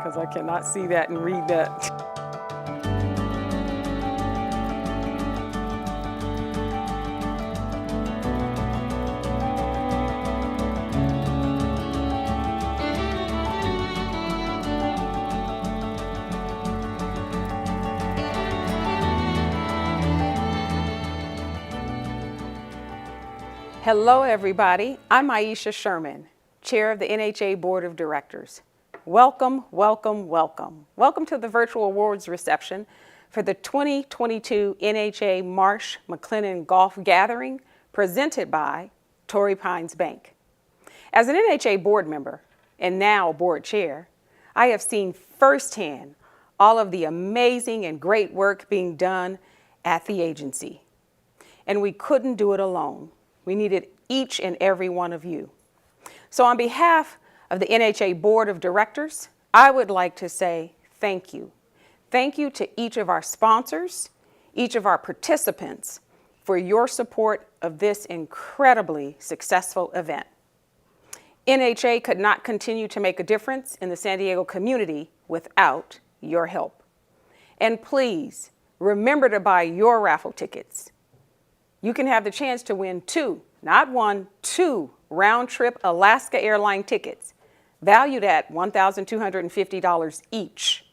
Because I cannot see that and read that. Hello, everybody. I'm Aisha Sherman, Chair of the NHA Board of Directors. Welcome, welcome, welcome. Welcome to the virtual awards reception for the 2022 NHA Marsh McLennan Golf Gathering presented by Torrey Pines Bank. As an NHA board member and now board chair, I have seen firsthand all of the amazing and great work being done at the agency. And we couldn't do it alone. We needed each and every one of you. So on behalf of the NHA Board of Directors, I would like to say thank you. Thank you to each of our sponsors, each of our participants for your support of this incredibly successful event. NHA could not continue to make a difference in the San Diego community without your help. And please remember to buy your raffle tickets. You can have the chance to win two, not one, two round-trip Alaska airline tickets, valued at $1,250 each.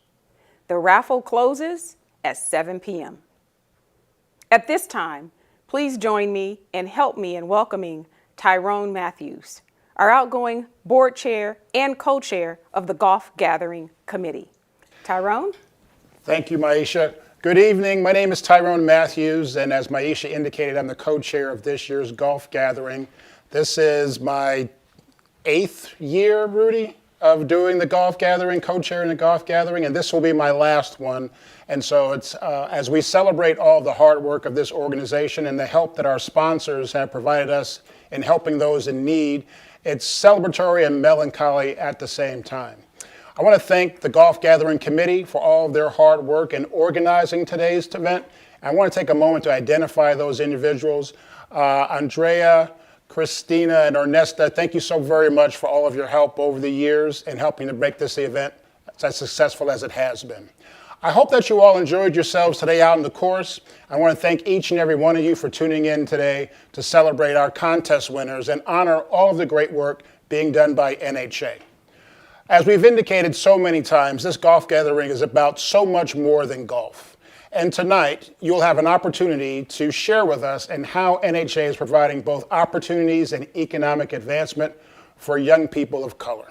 The raffle closes at 7 p.m. At this time, please join me and help me in welcoming Tyrone Matthews, our outgoing board chair and co-chair of the Golf Gathering Committee. Tyrone? Thank you, Maisha. Good evening. My name is Tyrone Matthews, and as Maisha indicated, I'm the co-chair of this year's Golf Gathering. This is my 8th year, Rudy, of doing the Golf Gathering, co-chairing the Golf Gathering, and this will be my last one. And so it's as we celebrate all the hard work of this organization and the help that our sponsors have provided us in helping those in need, it's celebratory and melancholy at the same time. I want to thank the Golf Gathering Committee for all of their hard work in organizing today's event. I want to take a moment to identify those individuals. Andrea, Christina, and Ernesta, thank you so very much for all of your help over the years in helping to make this event as successful as it has been. I hope that you all enjoyed yourselves today out in the course. I want to thank each and every one of you for tuning in today to celebrate our contest winners and honor all of the great work being done by NHA. As we've indicated so many times, this Golf Gathering is about so much more than golf. And tonight, you'll have an opportunity to share with us and how NHA is providing both opportunities and economic advancement for young people of color.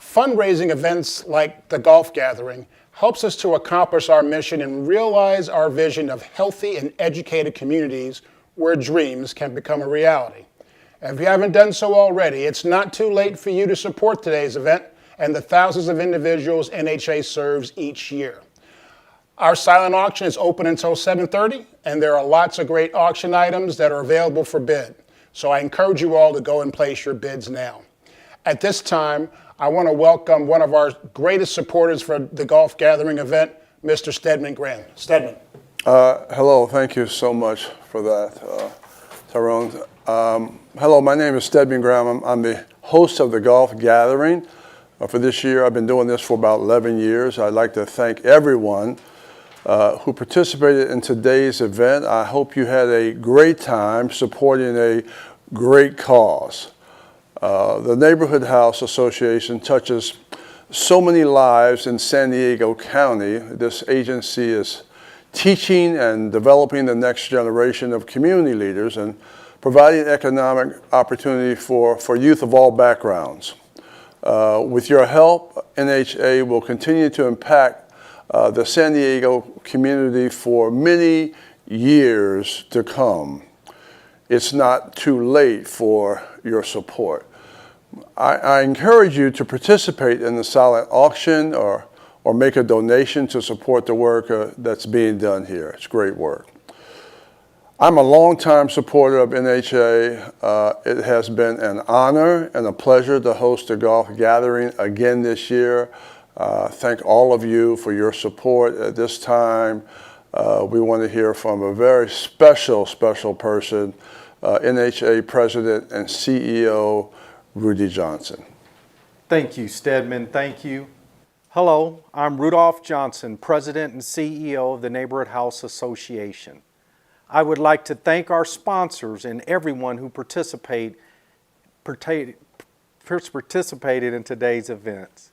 Fundraising events like the Golf Gathering helps us to accomplish our mission and realize our vision of healthy and educated communities where dreams can become a reality. If you haven't done so already, it's not too late for you to support today's event and the thousands of individuals NHA serves each year. Our silent auction is open until 7:30, and there are lots of great auction items that are available for bid. So I encourage you all to go and place your bids now. At this time, I want to welcome one of our greatest supporters for the Golf Gathering event, Mr. Stedman Graham. Stedman. Hello, thank you so much for that, Tyrone. Hello, my name is Stedman Graham. I'm the host of the Golf Gathering. For this year, I've been doing this for about 11 years. I'd like to thank everyone who participated in today's event. I hope you had a great time supporting a great cause. The Neighborhood House Association touches so many lives in San Diego County. This agency is teaching and developing the next generation of community leaders and providing economic opportunity for youth of all backgrounds. With your help, NHA will continue to impact the San Diego community for many years to come. It's not too late for your support. I encourage you to participate in the silent auction or make a donation to support the work that's being done here. It's great work. I'm a longtime supporter of NHA. It has been an honor and a pleasure to host the golf gathering again this year. Thank all of you for your support. At this time, we want to hear from a very special person, NHA President and CEO, Rudy Johnson. Thank you, Stedman. Thank you. Hello, I'm Rudolph Johnson, President and CEO of the Neighborhood House Association. I would like to thank our sponsors and everyone who participated in today's events.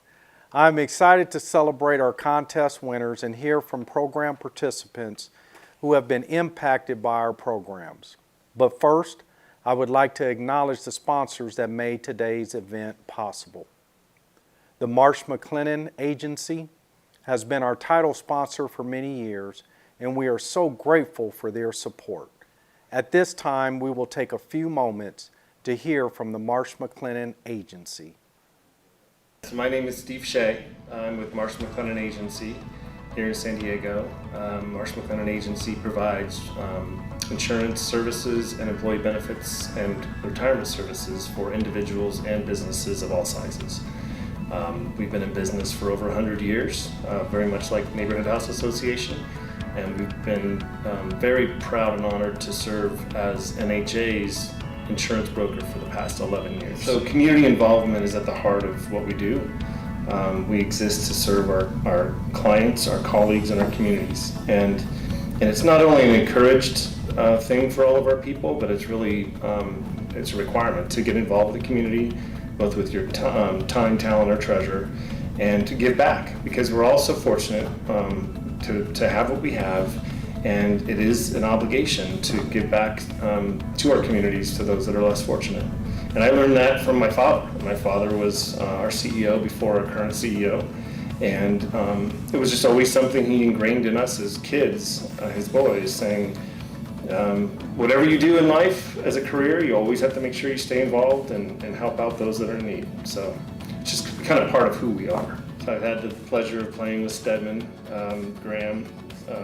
I'm excited to celebrate our contest winners and hear from program participants who have been impacted by our programs. But first, I would like to acknowledge the sponsors that made today's event possible. The Marsh McLennan Agency has been our title sponsor for many years, and we are so grateful for their support. At this time, we will take a few moments to hear from the Marsh McLennan Agency. So my name is Steve Shea. I'm with Marsh McLennan Agency here in San Diego. Marsh McLennan Agency provides insurance services and employee benefits and retirement services for individuals and businesses of all sizes. We've been in business for over 100 years, very much like Neighborhood House Association, and we've been very proud and honored to serve as NHA's insurance broker for the past 11 years. So community involvement is at the heart of what we do. We exist to serve our clients, our colleagues, and our communities. And it's not only an encouraged thing for all of our people, but it's really it's a requirement to get involved with the community, both with your time, talent, or treasure, and to give back, because we're all so fortunate to have what we have, and it is an obligation to give back to our communities, to those that are less fortunate. And I learned that from my father. My father was our CEO before our current CEO, and it was just always something he ingrained in us as kids, his boys, saying, whatever you do in life as a career, you always have to make sure you stay involved and help out those that are in need. So it's just kind of part of who we are. So I've had the pleasure of playing with Stedman Graham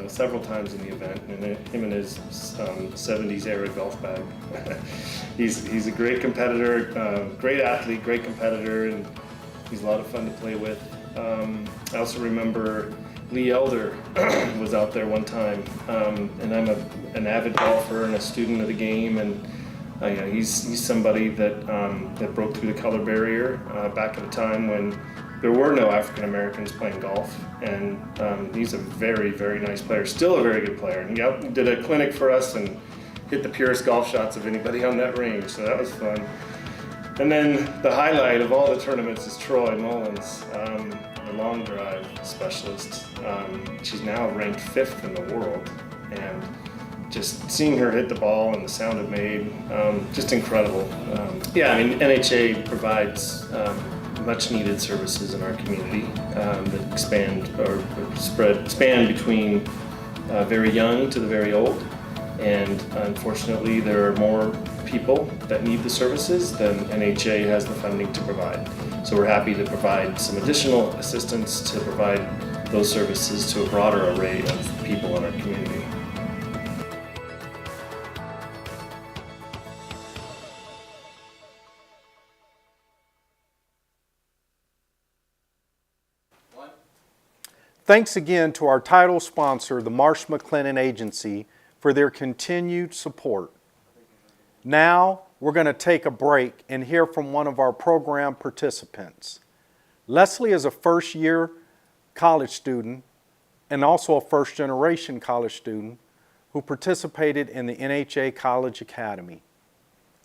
several times in the event, and him and his 70s era golf bag. He's a great competitor, great athlete, great competitor, and he's a lot of fun to play with. I also remember Lee Elder was out there one time, and I'm an avid golfer and a student of the game, and he's somebody that broke through the color barrier back at a time when there were no African Americans playing golf, and he's a very, very nice player, still a very good player. And he did a clinic for us and hit the purest golf shots of anybody on that range, so that was fun. And then the highlight of all the tournaments is Troy Mullins, the long drive specialist. She's now ranked 5th in the world, and just seeing her hit the ball and the sound it made, just incredible. NHA provides much needed services in our community that span between very young to the very old, and unfortunately there are more people that need the services than NHA has the funding to provide. So we're happy to provide some additional assistance to provide those services to a broader array of people in our community. Thanks again to our title sponsor, the Marsh McLennan Agency, for their continued support. Now, we're going to take a break and hear from one of our program participants. Leslie is a first-year college student and also a first-generation college student who participated in the NHA College Academy.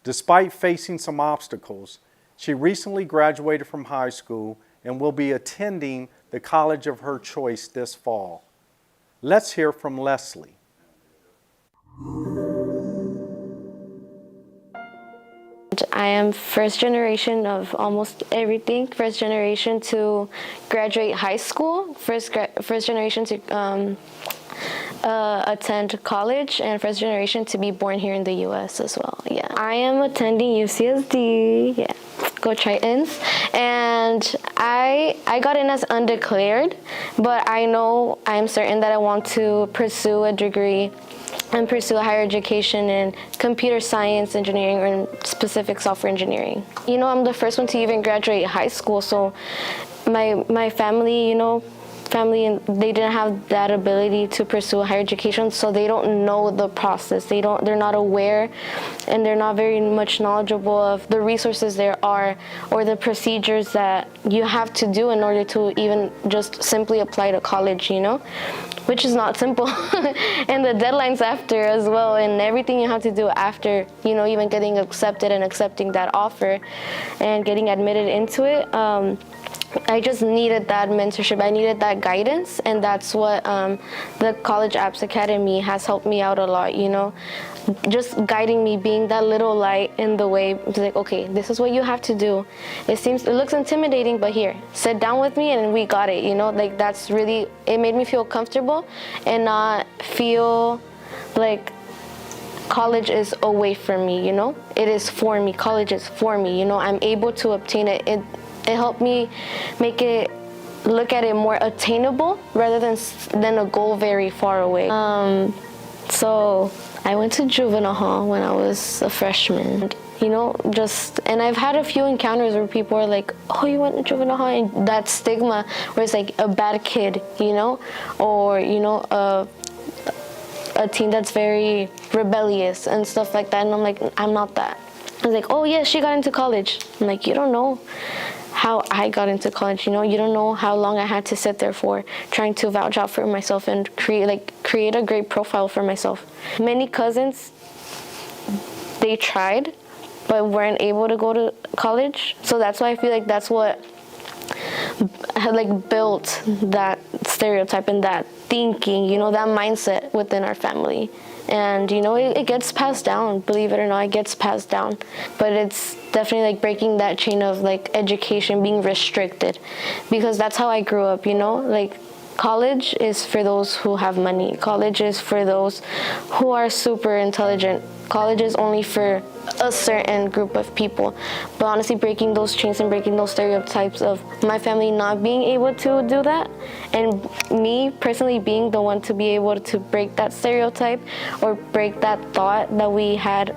Despite facing some obstacles, she recently graduated from high school and will be attending the college of her choice this fall. Let's hear from Leslie. I am first generation of almost everything. First generation to graduate high school, first generation to attend college, and first generation to be born here in the U.S. as well. Yeah, I am attending UCSD. Yeah, go Tritons. And I got in as undeclared, but I know I'm certain that I want to pursue a degree and pursue a higher education in computer science engineering or in specific software engineering. You know, I'm the first one to even graduate high school, so my family, and they didn't have that ability to pursue a higher education, so they don't know the process. They're not aware, and they're not very much knowledgeable of the resources there are or the procedures that you have to do in order to even just simply apply to college, which is not simple. And the deadlines after as well, and everything you have to do after, even getting accepted and accepting that offer and getting admitted into it. I just needed that mentorship. I needed that guidance, and that's what the College Apps Academy has helped me out a lot, just guiding me, being that little light in the way. It's like, okay, this is what you have to do. It looks intimidating, but here, sit down with me and we got it, like that's really, it made me feel comfortable and not feel like college is away from me, It is for me. College is for me, I'm able to obtain it. It helped me look at it more attainable rather than a goal very far away. So I went to juvenile hall when I was a freshman. And I've had a few encounters where people are like, oh, you went to juvenile hall, and that stigma where it's like a bad kid, or, a teen that's very rebellious and stuff like that. And I'm like, I'm not that. I was like, oh, yeah, she got into college. I'm like, you don't know how I got into college, you don't know how long I had to sit there for trying to vouch out for myself and create a great profile for myself. Many cousins, they tried, but weren't able to go to college. So that's why I feel like that's what had built that stereotype and that thinking, that mindset within our family. And, it gets passed down, believe it or not, it gets passed down. But it's definitely breaking that chain of education being restricted, because that's how I grew up, college is for those who have money. College is for those who are super intelligent. College is only for a certain group of people. But honestly, breaking those chains and breaking those stereotypes of my family not being able to do that, and me personally being the one to be able to break that stereotype or break that thought that we had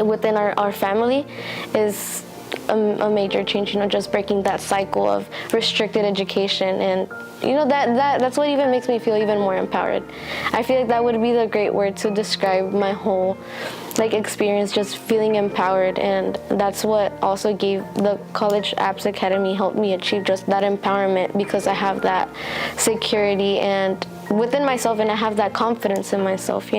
within our family is a major change, just breaking that cycle of restricted education. And that's what even makes me feel even more empowered. I feel like that would be the great word to describe my whole experience, just feeling empowered. And that's what also gave the College Apps Academy helped me achieve just that empowerment, because I have that security and within myself, and I have that confidence in myself,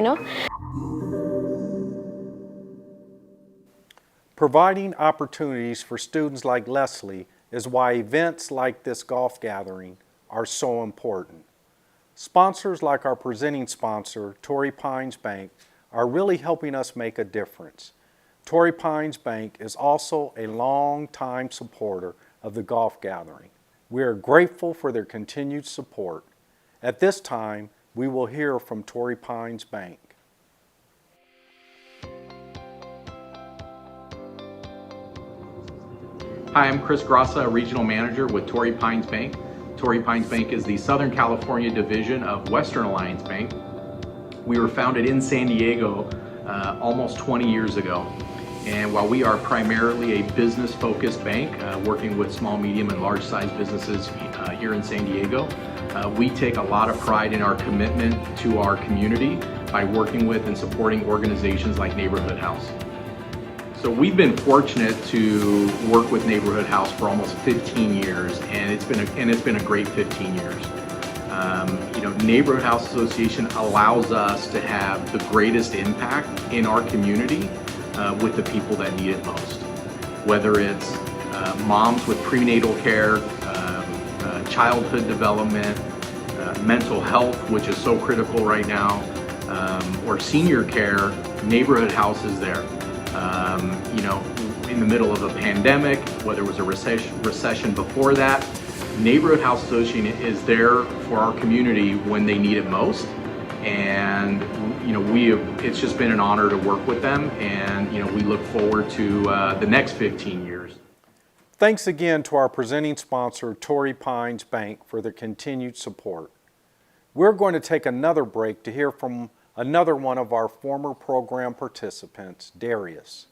Providing opportunities for students like Leslie is why events like this golf gathering are so important. Sponsors like our presenting sponsor, Torrey Pines Bank, are really helping us make a difference. Torrey Pines Bank is also a long-time supporter of the golf gathering. We are grateful for their continued support. At this time, we will hear from Torrey Pines Bank. Hi, I'm Chris Grassa, Regional Manager with Torrey Pines Bank. Torrey Pines Bank is the Southern California division of Western Alliance Bank. We were founded in San Diego almost 20 years ago. And while we are primarily a business-focused bank, working with small, medium, and large-sized businesses here in San Diego, we take a lot of pride in our commitment to our community by working with and supporting organizations like Neighborhood House. So we've been fortunate to work with Neighborhood House for almost 15 years, and it's been a great 15 years. Neighborhood House Association allows us to have the greatest impact in our community with the people that need it most. Whether it's moms with prenatal care, childhood development, mental health, which is so critical right now, or senior care, Neighborhood House is there. In the middle of a pandemic, whether it was a recession before that, Neighborhood House Association is there for our community when they need it most. And it's just been an honor to work with them, and we look forward to the next 15 years. Thanks again to our presenting sponsor, Torrey Pines Bank, for their continued support. We're going to take another break to hear from another one of our former program participants, Darius.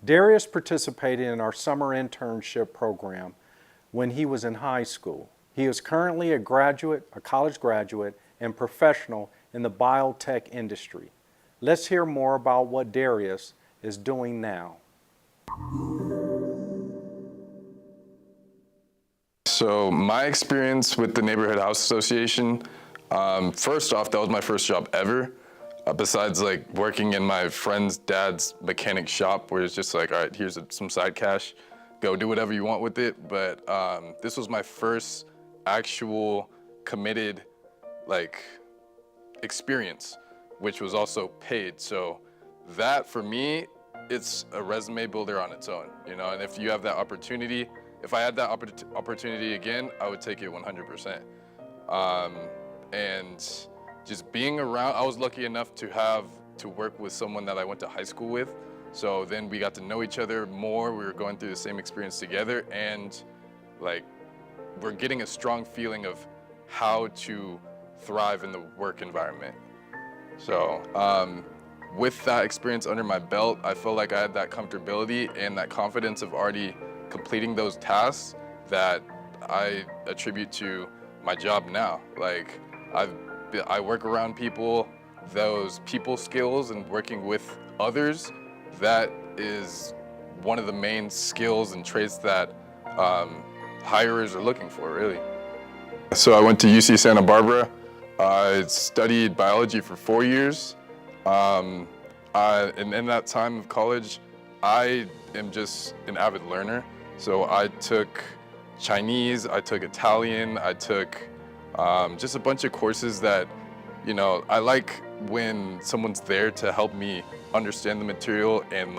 Darius participated in our summer internship program when he was in high school. He is currently a college graduate and professional in the biotech industry. Let's hear more about what Darius is doing now. So my experience with the Neighborhood House Association, first off, that was my first job ever. Besides like working in my friend's dad's mechanic shop where it's just like, all right, here's some side cash, go do whatever you want with it. But this was my first actual committed experience, which was also paid. So that for me, it's a resume builder on its own, and if you have that opportunity, if I had that opportunity again, I would take it 100%. And just being around, I was lucky enough to work with someone that I went to high school with. So then we got to know each other more. We were going through the same experience together, and we're getting a strong feeling of how to thrive in the work environment. So with that experience under my belt, I felt like I had that comfortability and that confidence of already completing those tasks that I attribute to my job now. I work around people, those people skills and working with others, that is one of the main skills and traits that hirers are looking for, really. So I went to UC Santa Barbara. I studied biology for 4 years. And in that time of college, I am just an avid learner. So I took Chinese, I took Italian, I took just a bunch of courses that, I like when someone's there to help me understand the material. And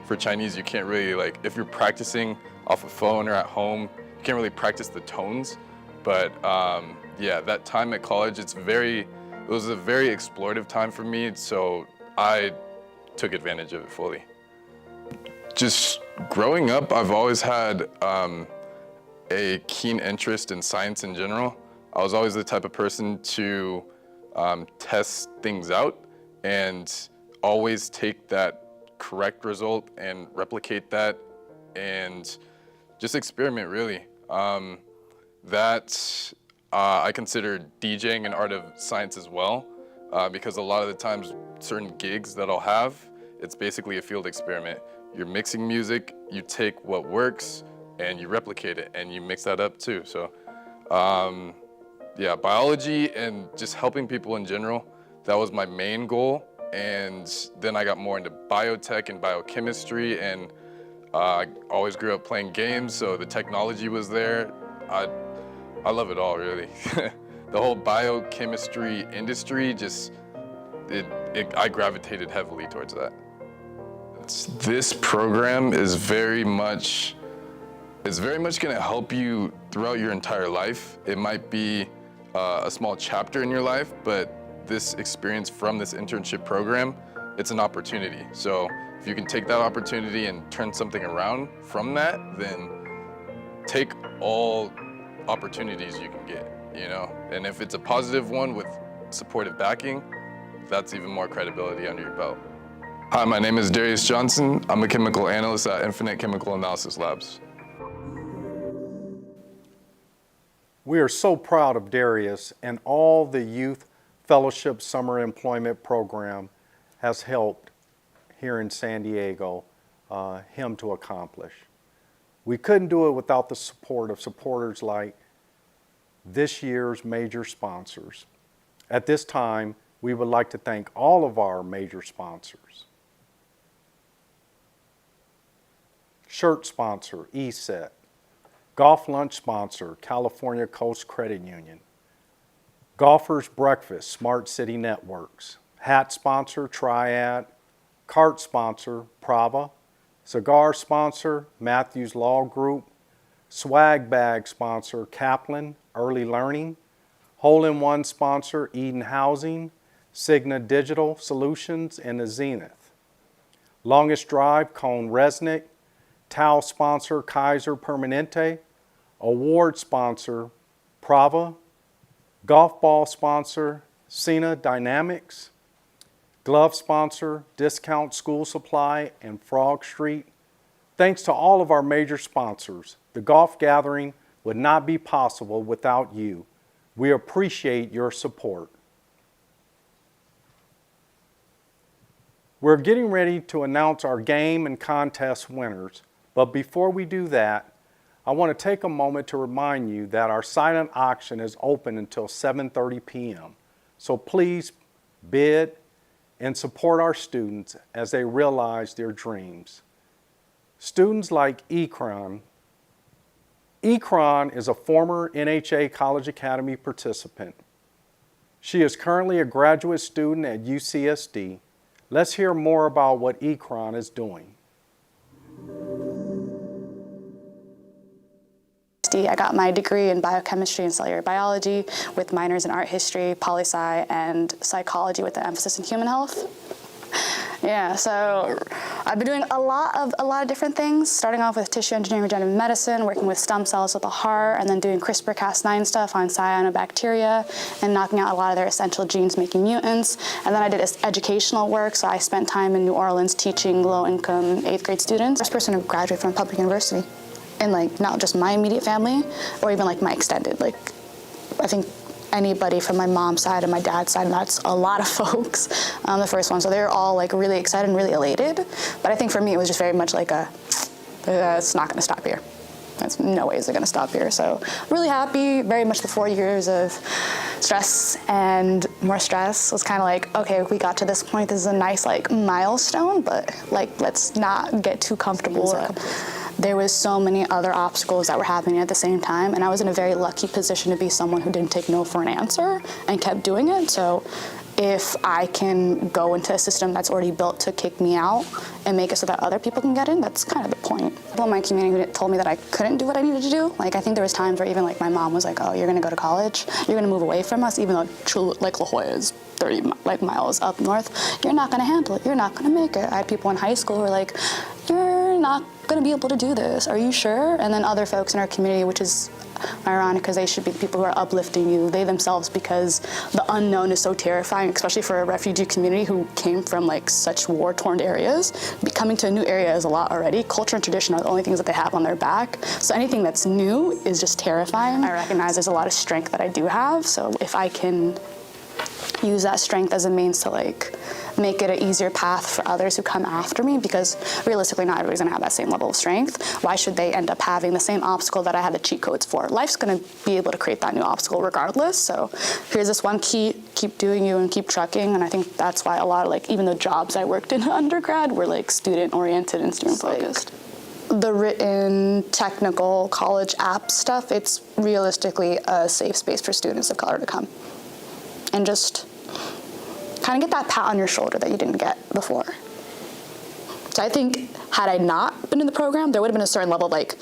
for Chinese, you can't really, if you're practicing off a phone or at home, you can't really practice the tones. But yeah, that time at college, it was a very explorative time for me. So I took advantage of it fully. Just growing up, I've always had a keen interest in science in general. I was always the type of person to test things out and always take that correct result and replicate that and just experiment, really. I consider DJing an art of science as well, because a lot of the times certain gigs that I'll have, it's basically a field experiment. You're mixing music, you take what works and you replicate it and you mix that up too. So yeah, biology and just helping people in general, that was my main goal. And then I got more into biotech and biochemistry, and I always grew up playing games, so the technology was there. I love it all, really. The whole biochemistry industry, I gravitated heavily towards that. This program is very much going to help you throughout your entire life. It might be a small chapter in your life, but this experience from this internship program, it's an opportunity. So if you can take that opportunity and turn something around from that, then take all opportunities you can get, And if it's a positive one with supportive backing, that's even more credibility under your belt. Hi, my name is Darius Johnson. I'm a chemical analyst at Infinite Chemical Analysis Labs. We are so proud of Darius and all the Youth Fellowship Summer Employment Program has helped here in San Diego him to accomplish. We couldn't do it without the support of supporters like this year's major sponsors. At this time, we would like to thank all of our major sponsors. Shirt sponsor, ESET. Golf lunch sponsor, California Coast Credit Union. Golfers Breakfast, Smart City Networks. Hat sponsor, Triad. Cart sponsor, Prava. Cigar sponsor, Matthews Law Group. Swag bag sponsor, Kaplan, Early Learning. Hole-in-one sponsor, Eden Housing. Cigna Digital Solutions, and the Zenith. Longest drive, Cone Resnick. Towel sponsor, Kaiser Permanente. Award sponsor, Prava. Golf ball sponsor, Cena Dynamics. Glove sponsor, Discount School Supply and Frog Street. Thanks to all of our major sponsors, the golf gathering would not be possible without you. We appreciate your support. We're getting ready to announce our game and contest winners, but before we do that, I want to take a moment to remind you that our silent auction is open until 7:30 p.m. So please bid and support our students as they realize their dreams. Students like Ekron. Ekron is a former NHA College Academy participant. She is currently a graduate student at UCSD. Let's hear more about what Ekron is doing. I got my degree in biochemistry and cellular biology with minors in art history, poli-sci, and psychology with an emphasis in human health. Yeah, so I've been doing a lot of different things, starting off with tissue engineering, regenerative medicine, working with stem cells with the heart, and then doing CRISPR-Cas9 stuff on cyanobacteria and knocking out a lot of their essential genes, making mutants. And then I did educational work, so I spent time in New Orleans teaching low-income 8th grade students. First person to graduate from a public university. And like not just my immediate family or even like my extended, like I think anybody from my mom's side and my dad's side, and that's a lot of folks, the first one. So they're all like really excited and really elated. But I think for me, it was just very much like it's not gonna stop here. There's no way is it gonna stop here. So really happy, very much the 4 years of stress and more stress was kind of like, okay, we got to this point, this is a nice like milestone, but like let's not get too comfortable. There was so many other obstacles that were happening at the same time, and I was in a very lucky position to be someone who didn't take no for an answer and kept doing it. So if I can go into a system that's already built to kick me out and make it so that other people can get in, that's kind of the point. People in my community who told me that I couldn't do what I needed to do. Like I think there was times where even like my mom was like, oh, you're gonna go to college? You're gonna move away from us, even though true, like La Jolla is 30 like miles up north. You're not gonna handle it, you're not gonna make it. I had people in high school who were like, you're not gonna be able to do this, are you sure? And then other folks in our community, which is ironic because they should be the people who are uplifting you, they themselves, because the unknown is so terrifying, especially for a refugee community who came from like such war-torn areas. Coming to a new area is a lot already. Culture and tradition are the only things that they have on their back. So anything that's new is just terrifying. I recognize there's a lot of strength that I do have, so if I can use that strength as a means to like make it an easier path for others who come after me, because realistically not everybody's gonna have that same level of strength. Why should they end up having the same obstacle that I had the cheat codes for? Life's gonna be able to create that new obstacle regardless. So here's this one key, keep doing you and keep trucking. And I think that's why a lot of like, even the jobs I worked in undergrad were like student oriented and student focused. The written, technical, college app stuff, it's realistically a safe space for students of color to come and just kind of get that pat on your shoulder that you didn't get before. So I think had I not been in the program, there would have been a certain level of like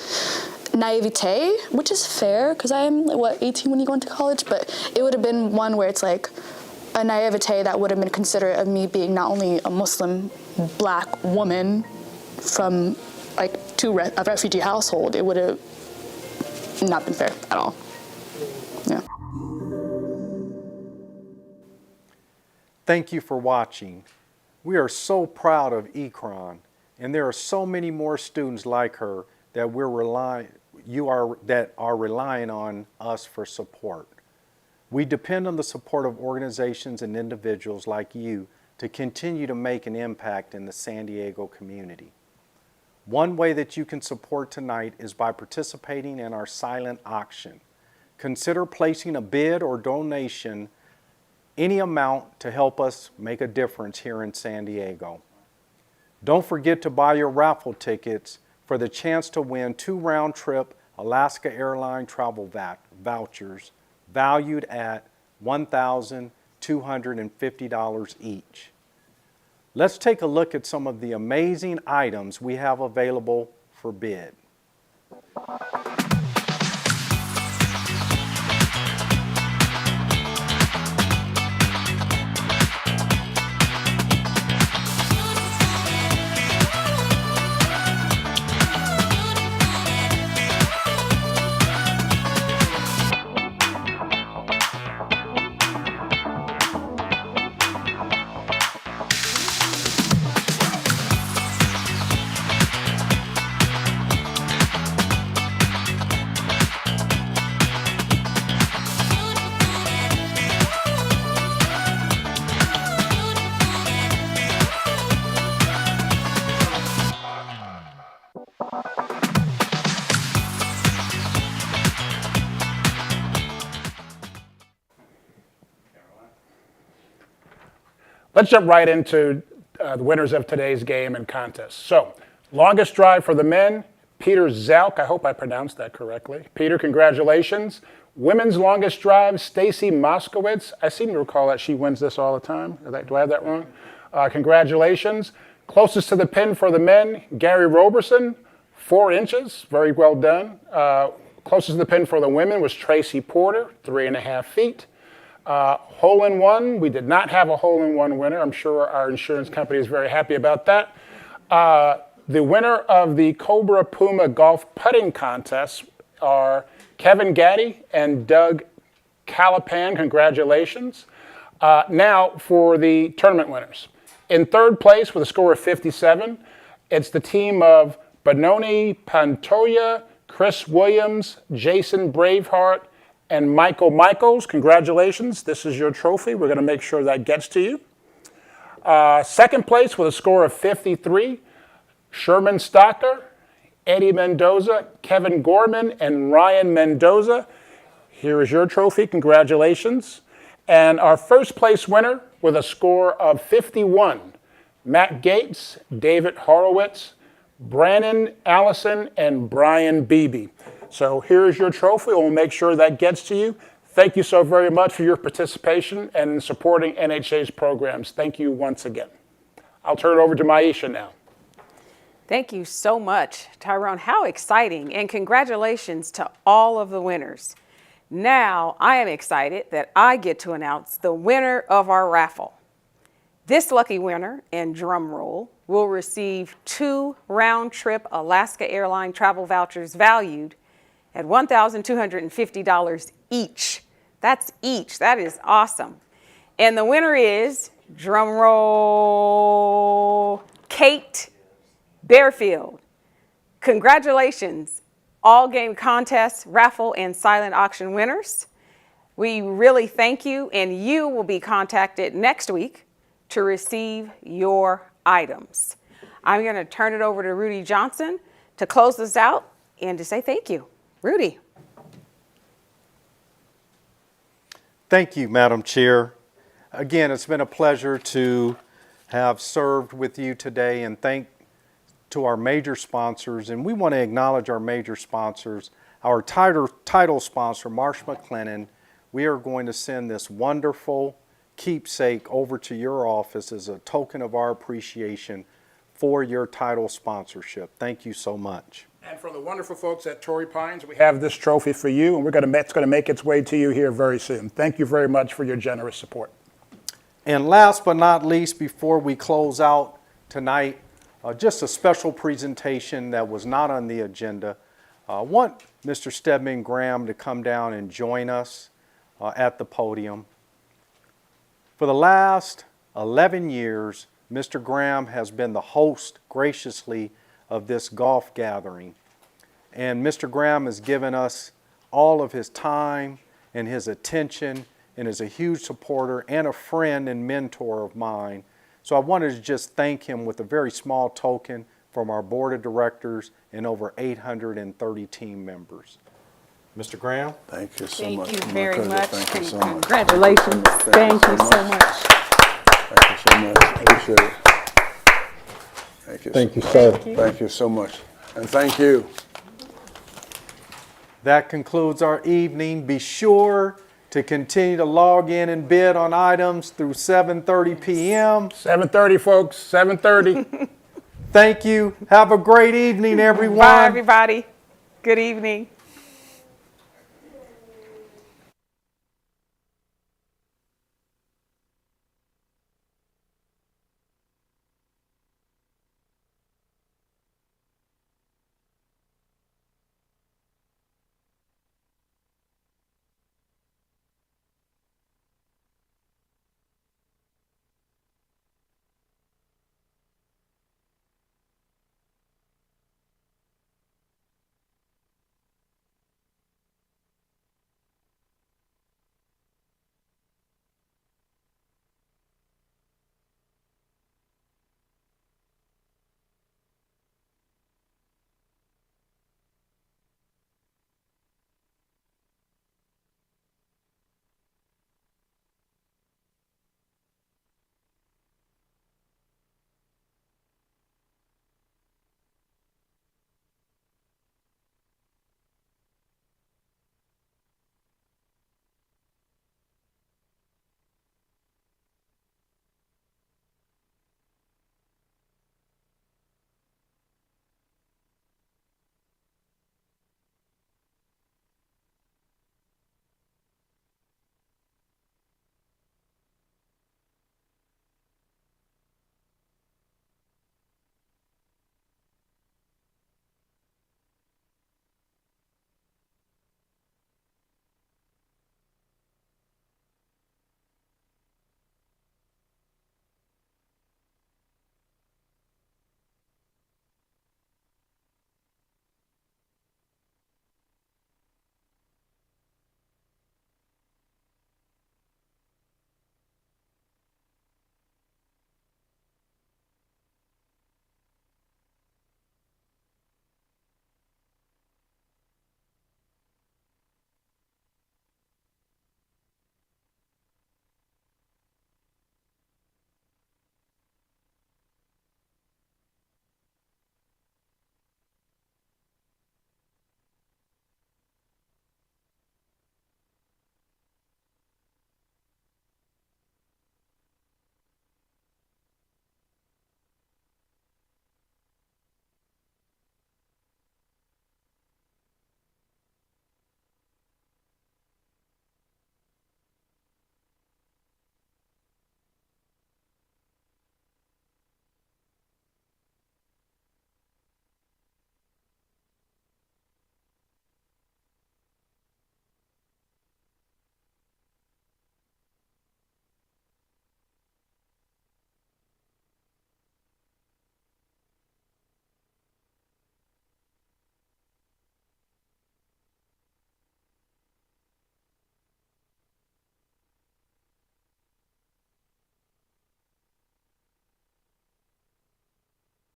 naivete, which is fair because I'm 18 when you go into college, but it would have been one where it's like a naivete that would have been considerate of me being not only a Muslim black woman from like a refugee household. It would have not been fair at all. Yeah. Thank you for watching. We are so proud of Ekron, and there are so many more students like her that that are relying on us for support. We depend on the support of organizations and individuals like you to continue to make an impact in the San Diego community. One way that you can support tonight is by participating in our silent auction. consider placing a bid or donation any amount to help us make a difference here in San Diego. Don't forget to buy your raffle tickets for the chance to win 2 round-trip Alaska Airlines travel vouchers valued at $1,250 each. Let's take a look at some of the amazing items we have available for bid. Let's jump right into the winners of today's game and contest. So, longest drive for the men, Peter Zalk. I hope I pronounced that correctly. Peter, congratulations. Women's longest drive, Stacy Moskowitz. I seem to recall that she wins this all the time. Do I have that wrong? Congratulations. Closest to the pin for the men, Gary Roberson, 4 inches. Very well done. Closest to the pin for the women was Tracy Porter, 3.5 feet. Hole-in-one, we did not have a hole-in-one winner. I'm sure our insurance company is very happy about that. The winner of the Cobra Puma Golf Putting Contest are Kevin Gaddy and Doug Calapan. Congratulations. Now for the tournament winners. In third place with a score of 57, it's the team of Benoni Pantoya, Chris Williams, Jason Braveheart, and Michael Michaels. Congratulations. This is your trophy. We're going to make sure that gets to you. Second place with a score of 53, Sherman Stocker, Eddie Mendoza, Kevin Gorman, and Ryan Mendoza. Here is your trophy. Congratulations. And our first place winner with a score of 51, Matt Gates, David Horowitz, Brandon Allison, and Brian Beebe. So here's your trophy. We'll make sure that gets to you. Thank you so very much for your participation and in supporting NHA's programs. Thank you once again. I'll turn it over to Maisha now. Thank you so much, Tyrone. How exciting, and congratulations to all of the winners. Now I am excited that I get to announce the winner of our raffle. This lucky winner, and drum roll, will receive 2 round-trip Alaska Airlines travel vouchers valued at $1,250 each. That's each. That is awesome. And the winner is, drum roll, Kate Bearfield. Congratulations, all game contests, raffle, and silent auction winners. We really thank you, and you will be contacted next week to receive your items. I'm going to turn it over to Rudy Johnson to close this out and to say thank you. Rudy. Thank you, Madam Chair. Again, it's been a pleasure to have served with you today, and thank to our major sponsors. And we want to acknowledge our major sponsors. Our title sponsor, Marsh McLennan. We are going to send this wonderful keepsake over to your office as a token of our appreciation for your title sponsorship. Thank you so much. And for the wonderful folks at Torrey Pines, we have this trophy for you, and it's going to make its way to you here very soon. Thank you very much for your generous support. And last but not least, before we close out tonight, just a special presentation that was not on the agenda. I want Mr. Stedman Graham to come down and join us at the podium. For the last 11 years, Mr. Graham has been the host graciously of this golf gathering. And Mr. Graham has given us all of his time and his attention, and is a huge supporter and a friend and mentor of mine. So I wanted to just thank him with a very small token from our board of directors and over 830 team members. Mr. Graham? Thank you so Thank much. you My very pleasure. much. Thank you and so much. Congratulations. Thank you so much. Thank you so much. Appreciate it. Thank you. sir. Thank you so much. And thank you. That concludes our evening. Be sure to continue to log in and bid on items through 7:30 p.m. 7:30, folks, 7:30. Thank you. Have a great evening, everyone. Bye, everybody. Good evening.